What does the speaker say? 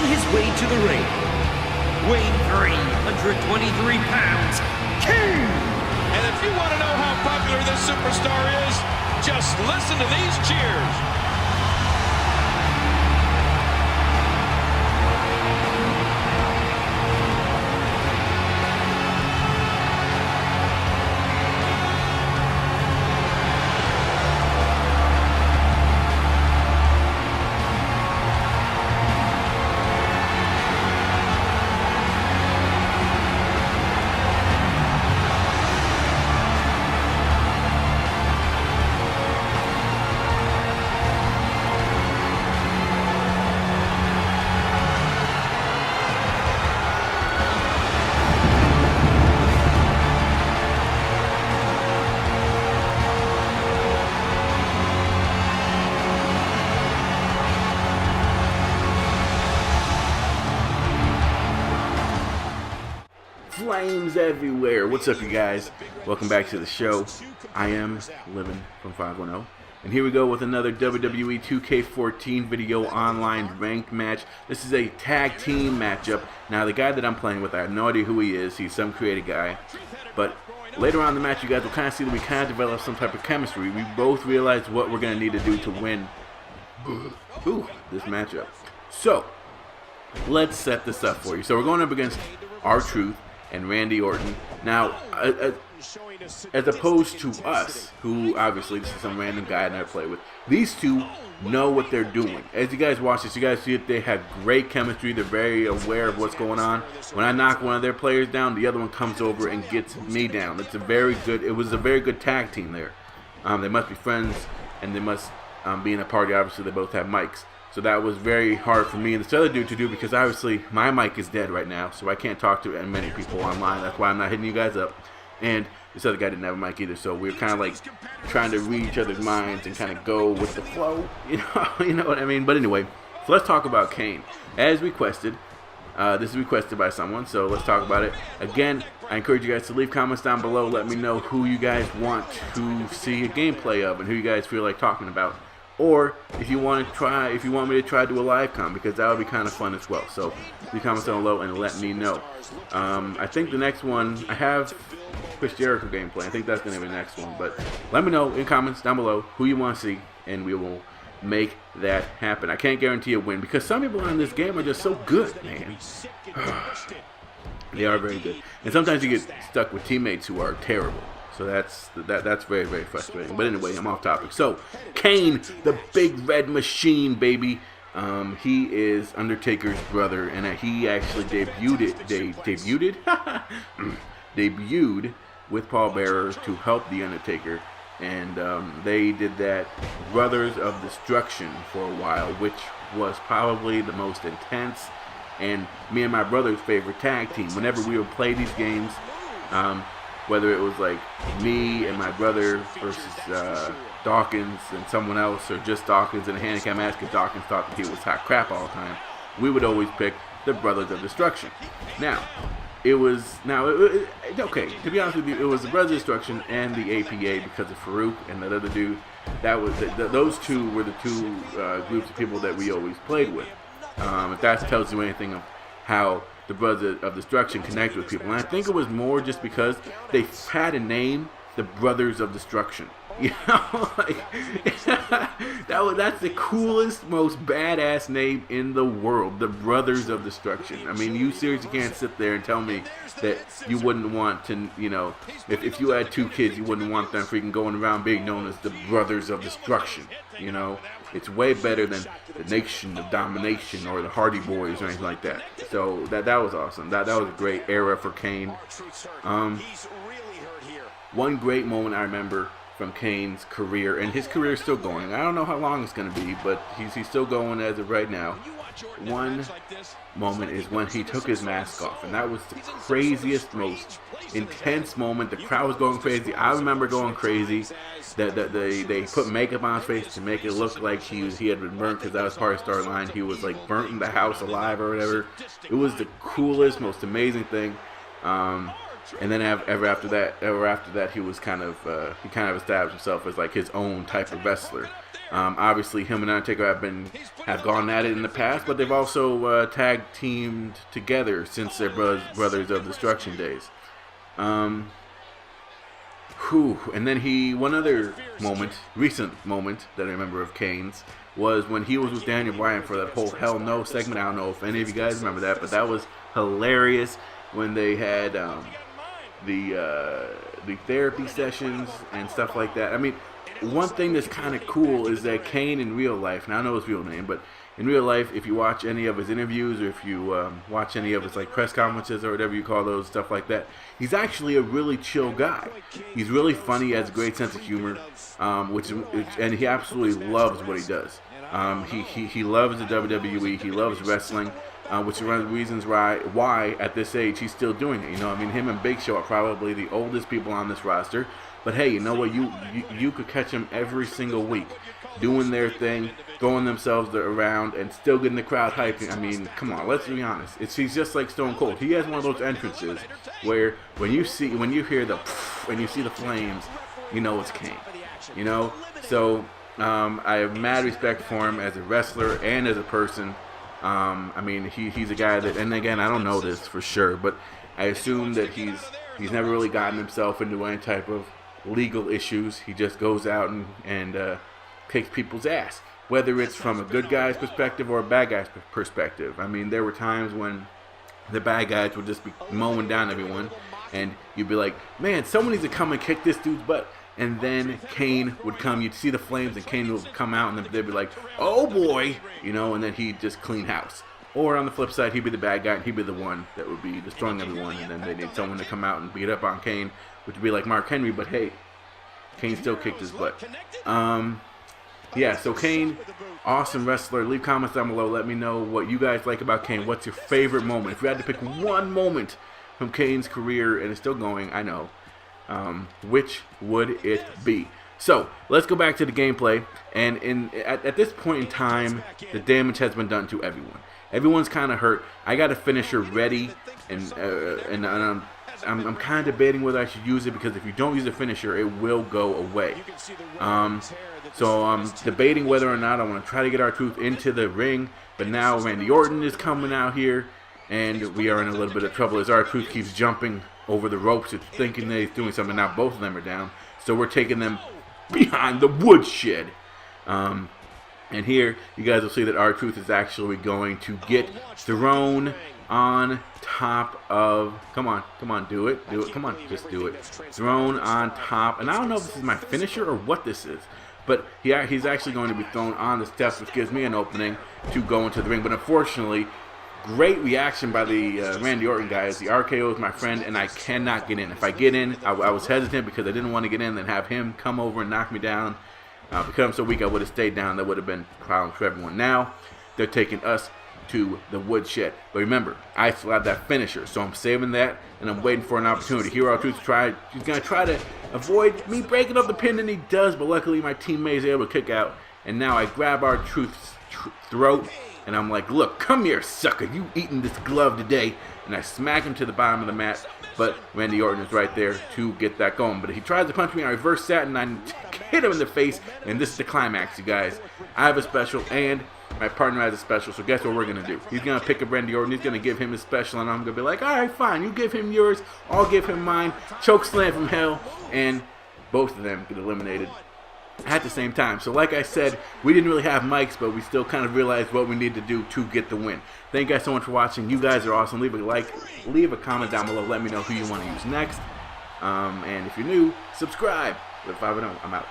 his way to the ring, weighing 323 pounds, Kane! And if you want to know how popular this superstar is, just listen to these cheers. Flames everywhere. What's up, you guys? Welcome back to the show. I am Living from 510, and here we go with another WWE 2K14 video online ranked match. This is a tag team matchup. Now, the guy that I'm playing with, I have no idea who he is. He's some creative guy, but later on in the match, you guys will kind of see that we kind of develop some type of chemistry. We both realize what we're going to need to do to win this matchup. So, let's set this up for you. So, we're going up against R-Truth and Randy Orton. Now, as opposed to us, who obviously this is some random guy I never play with, these two know what they're doing. As you guys watch this, you guys see that they have great chemistry. They're very aware of what's going on. When I knock one of their players down, the other one comes over and gets me down. It was a very good tag team there. They must be friends, and they must be in a party. Obviously, they both have mics. So that was very hard for me and this other dude to do, because obviously my mic is dead right now, so I can't talk to many people online. That's why I'm not hitting you guys up. And this other guy didn't have a mic either, so we were kind of like trying to read each other's minds and kind of go with the flow, you know what I mean? But anyway, so let's talk about Kane. As requested, this is requested by someone, so let's talk about it. Again, I encourage you guys to leave comments down below. Let me know who you guys want to see a gameplay of and who you guys feel like talking about. Or if you want me to try to do a live com, because that would be kind of fun as well. So leave comments down below and let me know. I think the next one, I have Chris Jericho gameplay. I think that's going to be the next one. But let me know in comments down below who you want to see, and we will make that happen. I can't guarantee a win, because some people in this game are just so good, man. They are very good. And sometimes you get stuck with teammates who are terrible. So that's very, very frustrating. But anyway, I'm off topic. So, Kane, the big red machine, baby. He is Undertaker's brother, and he actually debuted with Paul Bearer to help the Undertaker, and they did that Brothers of Destruction for a while, which was probably the most intense and me and my brother's favorite tag team. Whenever we would play these games, whether it was like me and my brother versus Dawkins and someone else, or just Dawkins in a handicap match because Dawkins thought that he was hot crap all the time, we would always pick the Brothers of Destruction. Now, okay, to be honest with you, it was the Brothers of Destruction and the APA because of Farouk and that other dude. Those two were the two groups of people that we always played with. If that tells you anything of how the Brothers of Destruction connect with people. And I think it was more just because they had a name, the Brothers of Destruction. You know, like, that's the coolest, most badass name in the world, the Brothers of Destruction. I mean, you seriously can't sit there and tell me that you wouldn't want to, you know, if you had two kids, you wouldn't want them freaking going around being known as the Brothers of Destruction. You know, it's way better than the Nation of Domination or the Hardy Boys or anything like that. So that was awesome. That was a great era for Kane. One great moment I remember from Kane's career, and his career is still going. I don't know how long it's going to be, but he's still going as of right now. One moment is when he took his mask off, and that was the craziest, most intense moment. The crowd was going crazy. I remember going crazy. That they put makeup on his face to make it look like he had been burnt, because that was part of the storyline. He was like burnt in the house alive or whatever. It was the coolest, most amazing thing. And then ever after that, he was kind of established himself as like his own type of wrestler. Obviously, him and Undertaker have gone at it in the past, but they've also tag teamed together since their Brothers of Destruction days. And then one other recent moment that I remember of Kane's was when he was with Daniel Bryan for that whole Hell No segment. I don't know if any of you guys remember that, but that was hilarious when they had the therapy sessions and stuff like that. I mean, one thing that's kind of cool is that Kane in real life, and I don't know his real name, but in real life, if you watch any of his interviews or if you watch any of his like press conferences or whatever you call those, stuff like that, he's actually a really chill guy. He's really funny, has a great sense of humor, and he absolutely loves what he does. He loves the WWE. He loves wrestling, which is one of the reasons why at this age he's still doing it. You know, I mean, him and Big Show are probably the oldest people on this roster. But hey, you know what? You could catch them every single week doing their thing, throwing themselves around, and still getting the crowd hyping. I mean, come on, let's be honest. He's just like Stone Cold. He has one of those entrances where when you hear the when you see the flames, you know it's Kane. You know, so I have mad respect for him as a wrestler and as a person. I mean, he's a guy that, and again, I don't know this for sure, but I assume that he's never really gotten himself into any type of legal issues. He just goes out and kicks people's ass, whether it's from a good guy's perspective or a bad guy's perspective. I mean, there were times when the bad guys would just be mowing down everyone, and you'd be like, man, someone needs to come and kick this dude's butt. And then Kane would come, you'd see the flames, and Kane would come out, and they'd be like, oh boy, you know, and then he'd just clean house. Or on the flip side, he'd be the bad guy, and he'd be the one that would be destroying everyone, and then they need someone to come out and beat up on Kane, which would be like Mark Henry, but hey, Kane still kicked his butt. Yeah, so Kane, awesome wrestler. Leave comments down below. Let me know what you guys like about Kane. What's your favorite moment? If you had to pick one moment from Kane's career, and it's still going, I know, which would it be? So let's go back to the gameplay. And at this point in time, the damage has been done to everyone. Everyone's kind of hurt. I got a finisher ready, and I'm kind of debating whether I should use it, because if you don't use a finisher, it will go away. So I'm debating whether or not I want to try to get R-Truth into the ring. But now Randy Orton is coming out here, and we are in a little bit of trouble as R-Truth keeps jumping over the ropes, thinking that he's doing something. Now both of them are down, so we're taking them behind the woodshed. And here you guys will see that R-Truth is actually going to get thrown on top of, come on, do it, come on, just do it. Thrown on top, and I don't know if this is my finisher or what this is, but he's actually going to be thrown on the steps, which gives me an opening to go into the ring. But unfortunately, great reaction by the Randy Orton guys. The RKO is my friend, and I cannot get in. If I get in, I was hesitant because I didn't want to get in and have him come over and knock me down. Because I'm so weak, I would have stayed down. That would have been a problem for everyone. Now, they're taking us to the woodshed. But remember, I still have that finisher, so I'm saving that, and I'm waiting for an opportunity. Here, R-Truth he's going to try to avoid me breaking up the pin, and he does, but luckily my teammate is able to kick out. And now I grab R-Truth's throat, and I'm like, look, come here, sucker. You eating this glove today. And I smack him to the bottom of the mat, but Randy Orton is right there to get that going. But he tries to punch me, I reverse that, and I hit him in the face, and this is the climax, you guys. I have a special, and my partner has a special, so guess what we're going to do? He's going to pick up Randy Orton, he's going to give him his special, and I'm going to be like, all right, fine, you give him yours, I'll give him mine, choke slam from hell, and both of them get eliminated at the same time. So like I said, we didn't really have mics, but we still kind of realized what we need to do to get the win. Thank you guys so much for watching. You guys are awesome. Leave a like, leave a comment down below. Let me know who you want to use next. And if you're new, subscribe. Wwe 5 I'm out.